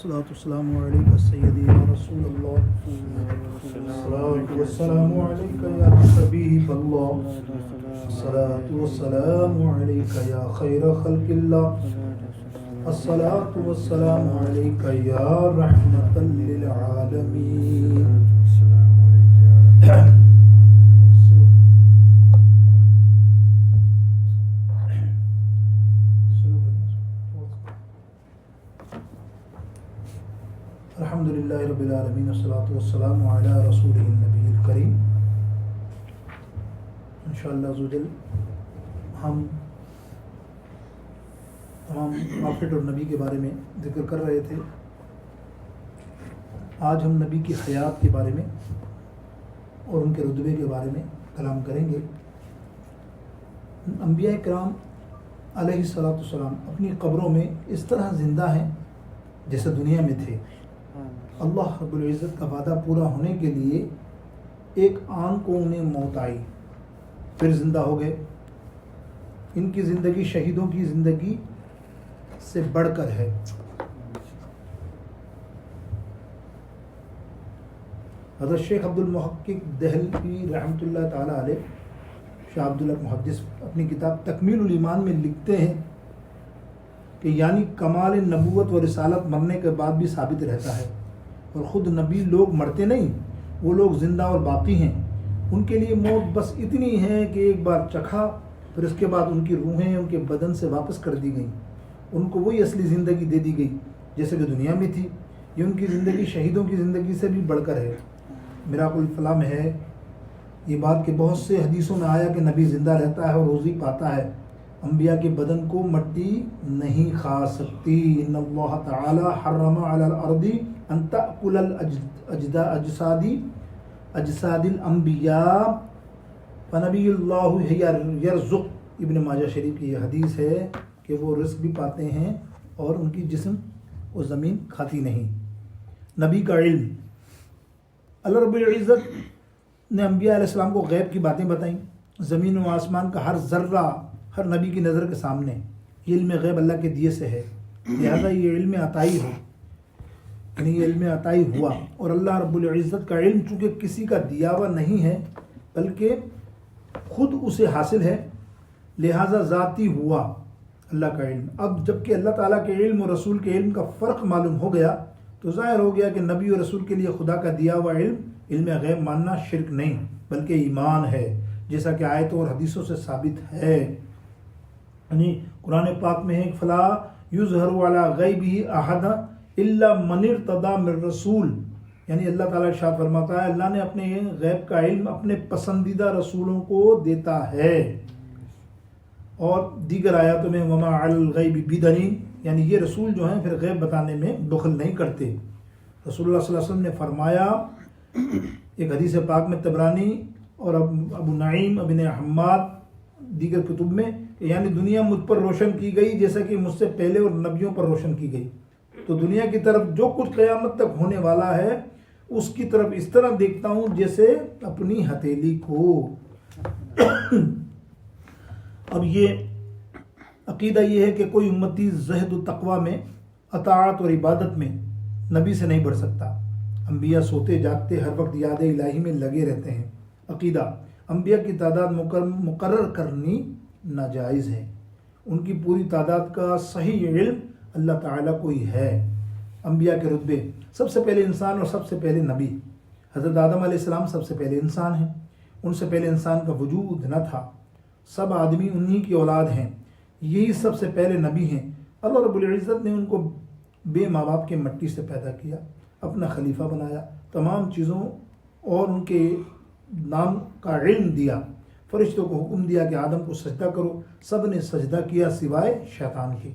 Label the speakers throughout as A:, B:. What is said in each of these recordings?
A: الصلاة والسلام عليك سيدي يا رسول الله الصلاة والسلام عليك يا حبيب الله الصلاة والسلام عليك يا خير خلق الله الصلاة والسلام عليك يا رحمة للعالمين. الحمدللہ رب العالمین والصلاة والسلام علی رسولہ النبی الکریم. انشاءاللہ عزوجل ہم تمام پروفٹ اور نبی کے بارے میں ذکر کر رہے تھے. آج ہم نبی کی حیات کے بارے میں اور ان کے رتبے کے بارے میں کلام کریں گے. انبیاء کرام علیہ الصلاۃ والسلام اپنی قبروں میں اس طرح زندہ ہیں جیسے دنیا میں تھے. اللہ رب العزت کا وعدہ پورا ہونے کے لیے ایک آن کو انہیں موت آئی، پھر زندہ ہو گئے. ان کی زندگی شہیدوں کی زندگی سے بڑھ کر ہے. حضرت شیخ عبد المحقق دہلوی رحمۃ اللہ تعالیٰ علیہ، شاہ عبداللہ محدث، اپنی کتاب تکمیل الایمان میں لکھتے ہیں کہ یعنی کمال نبوت و رسالت مرنے کے بعد بھی ثابت رہتا ہے، اور خود نبی لوگ مرتے نہیں، وہ لوگ زندہ اور باقی ہیں. ان کے لیے موت بس اتنی ہے کہ ایک بار چکھا، پھر اس کے بعد ان کی روحیں ان کے بدن سے واپس کر دی گئیں. ان کو وہی اصلی زندگی دے دی گئی جیسے کہ دنیا میں تھی. یہ ان کی زندگی شہیدوں کی زندگی سے بھی بڑھ کر ہے. میراق الفلاح میں ہے یہ بات کہ بہت سے حدیثوں میں آیا کہ نبی زندہ رہتا ہے اور روزی پاتا ہے. انبیاء کے بدن کو مٹی نہیں کھا سکتی. ان اللہ تعالی حرم علی الارض ان تأکل اجساد الانبیاء فنبی اللہ یرزق. ابن ماجہ شریف کی یہ حدیث ہے کہ وہ رزق بھی پاتے ہیں اور ان کی جسم و زمین کھاتی نہیں. نبی کا علم، اللہ رب العزت نے انبیاء علیہ السلام کو غیب کی باتیں بتائیں. زمین و آسمان کا ہر ذرہ ہر نبی کی نظر کے سامنے. یہ علم غیب اللہ کے دیے سے ہے، لہذا یہ علم عطائی ہے، یعنی یہ علم عطائی ہوا. اور اللہ رب العزت کا علم چونکہ کسی کا دیا ہوا نہیں ہے بلکہ خود اسے حاصل ہے، لہذا ذاتی ہوا اللہ کا علم. اب جب کہ اللہ تعالیٰ کے علم اور رسول کے علم کا فرق معلوم ہو گیا تو ظاہر ہو گیا کہ نبی اور رسول کے لیے خدا کا دیا ہوا علم غیب ماننا شرک نہیں بلکہ ایمان ہے، جیسا کہ آیتوں اور حدیثوں سے ثابت ہے. یعنی قرآن پاک میں ہے فلا یظہر علی غیبہ احد الا من ارتضی من رسول. یعنی اللہ تعالیٰ ارشاد فرماتا ہے اللہ نے اپنے غیب کا علم اپنے پسندیدہ رسولوں کو دیتا ہے. اور دیگر آیاتوں میں وما علی الغیب بدلیل، یعنی یہ رسول جو ہیں پھر غیب بتانے میں بخل نہیں کرتے. رسول اللہ صلی اللہ علیہ وسلم نے فرمایا ایک حدیث پاک میں طبرانی اور ابو نعیم ابن حماد دیگر کتب میں کہ یعنی دنیا مجھ پر روشن کی گئی جیسا کہ مجھ سے پہلے اور نبیوں پر روشن کی گئی. تو دنیا کی طرف جو کچھ قیامت تک ہونے والا ہے اس کی طرف اس طرح دیکھتا ہوں جیسے اپنی ہتھیلی کو. اب یہ عقیدہ یہ ہے کہ کوئی امتی زہد و تقوی میں، اطاعت اور عبادت میں نبی سے نہیں بڑھ سکتا. انبیاء سوتے جاگتے ہر وقت یاد الہی میں لگے رہتے ہیں. عقیدہ انبیاء کی تعداد مقرر کرنی ناجائز ہے. ان کی پوری تعداد کا صحیح علم اللہ تعالیٰ کو ہی ہے. انبیاء کے رتبے، سب سے پہلے انسان اور سب سے پہلے نبی. حضرت آدم علیہ السلام سب سے پہلے انسان ہیں. ان سے پہلے انسان کا وجود نہ تھا. سب آدمی انہی کی اولاد ہیں. یہی سب سے پہلے نبی ہیں. اللہ رب العزت نے ان کو بے ماں باپ کے مٹی سے پیدا کیا، اپنا خلیفہ بنایا، تمام چیزوں اور ان کے نام کا علم دیا، فرشتوں کو حکم دیا کہ آدم کو سجدہ کرو. سب نے سجدہ کیا سوائے شیطان کے.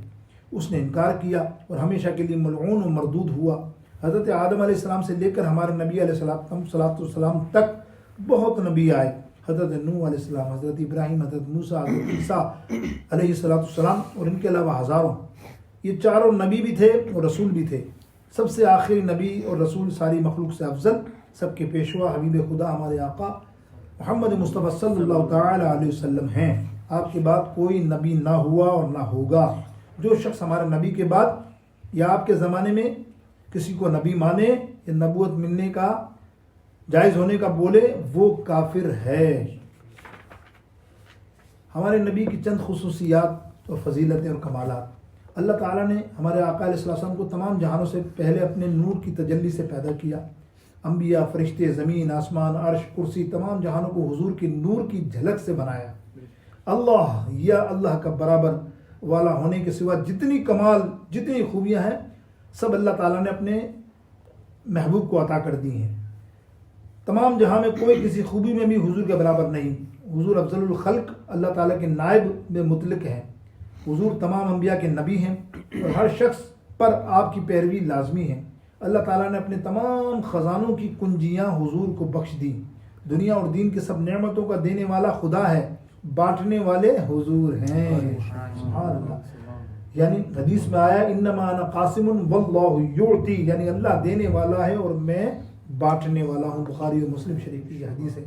A: اس نے انکار کیا اور ہمیشہ کے لیے ملعون و مردود ہوا. حضرت آدم علیہ السلام سے لے کر ہمارے نبی علیہ السلام تک بہت نبی آئے. حضرت نوح علیہ السلام، حضرت ابراہیم، حضرت موسیٰ، حضرت عیسیٰ علیہ السلام اور ان کے علاوہ ہزاروں. یہ چاروں نبی بھی تھے اور رسول بھی تھے. سب سے آخری نبی اور رسول ساری مخلوق سے افضل، سب کے پیشوا حبیب خدا ہمارے آقا محمد مصطفیٰ صلی اللہ تعالی علیہ وسلم ہیں. آپ کے بعد کوئی نبی نہ ہوا اور نہ ہوگا. جو شخص ہمارے نبی کے بعد یا آپ کے زمانے میں کسی کو نبی مانے یا نبوت ملنے کا جائز ہونے کا بولے وہ کافر ہے۔ ہمارے نبی کی چند خصوصیات اور فضیلتیں اور کمالات۔ اللہ تعالیٰ نے ہمارے آقا علیہ السلام کو تمام جہانوں سے پہلے اپنے نور کی تجلی سے پیدا کیا۔ انبیاء، فرشتے، زمین، آسمان، عرش، کرسی، تمام جہانوں کو حضور کی نور کی جھلک سے بنایا۔ اللہ یا اللہ کا برابر والا ہونے کے سوا جتنی کمال، جتنی خوبیاں ہیں، سب اللہ تعالیٰ نے اپنے محبوب کو عطا کر دی ہیں۔ تمام جہاں میں کوئی کسی خوبی میں بھی حضور کے برابر نہیں۔ حضور افضل الخلق اللہ تعالیٰ کے نائب میں مطلق ہیں۔ حضور تمام انبیاء کے نبی ہیں اور ہر شخص پر آپ کی پیروی لازمی ہے۔ اللہ تعالیٰ نے اپنے تمام خزانوں کی کنجیاں حضور کو بخش دی۔ دنیا اور دین کے سب نعمتوں کا دینے والا خدا ہے، بانٹنے والے حضور ہیں۔ سبحان اللہ۔ یعنی حدیث میں آیا انما انا قاسم واللہ یعطی، یعنی اللہ دینے والا ہے اور میں بانٹنے والا ہوں۔ بخاری اور مسلم شریف کی یہ حدیث ہے۔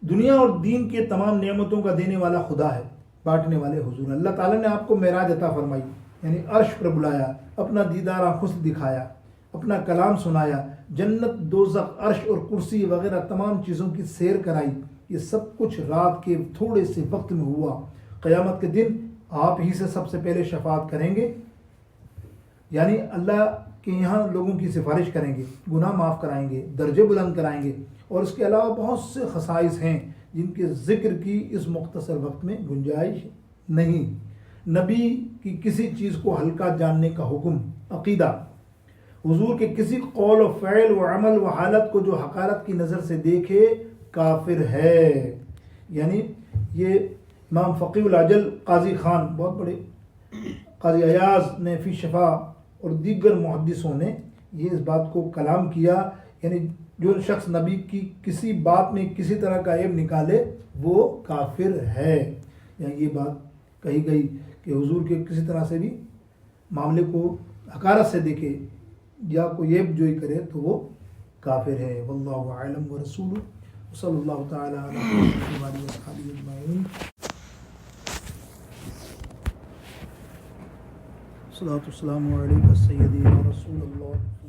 A: دنیا اور دین کے تمام نعمتوں کا دینے والا خدا ہے، بانٹنے والے حضور۔ اللہ تعالیٰ نے آپ کو معراج عطا فرمائی، یعنی عرش پر بلایا، اپنا دیدار آنکھوں سے دکھایا، اپنا کلام سنایا، جنت، دوزخ، عرش اور کرسی وغیرہ تمام چیزوں کی سیر کرائی۔ یہ سب کچھ رات کے تھوڑے سے وقت میں ہوا۔ قیامت کے دن آپ ہی سے سب سے پہلے شفاعت کریں گے، یعنی اللہ کے یہاں لوگوں کی سفارش کریں گے، گناہ معاف کرائیں گے، درجے بلند کرائیں گے، اور اس کے علاوہ بہت سے خصائص ہیں جن کے ذکر کی اس مختصر وقت میں گنجائش نہیں۔ نبی کی کسی چیز کو ہلکا جاننے کا حکم۔ عقیدہ، حضور کے کسی قول و فعل و عمل و حالت کو جو حقارت کی نظر سے دیکھے کافر ہے۔ یعنی یہ امام فقیہ العجل قاضی خان، بہت بڑے قاضی ایاز نے فی شفا اور دیگر محدثوں نے یہ اس بات کو کلام کیا، یعنی جو شخص نبی کی کسی بات میں کسی طرح کا عیب نکالے وہ کافر ہے۔ یعنی یہ بات کہی گئی کہ حضور کے کسی طرح سے بھی معاملے کو حقارت سے دیکھے یا کوئی عیب جوئی کرے تو وہ کافر ہے۔ واللہ اعلم ورسولہ صلی اللہ تعالی علی محمد وعلی اصحابہ اجمعین۔ الصلاۃ والسلام علیک سیدی یا رسول اللہ۔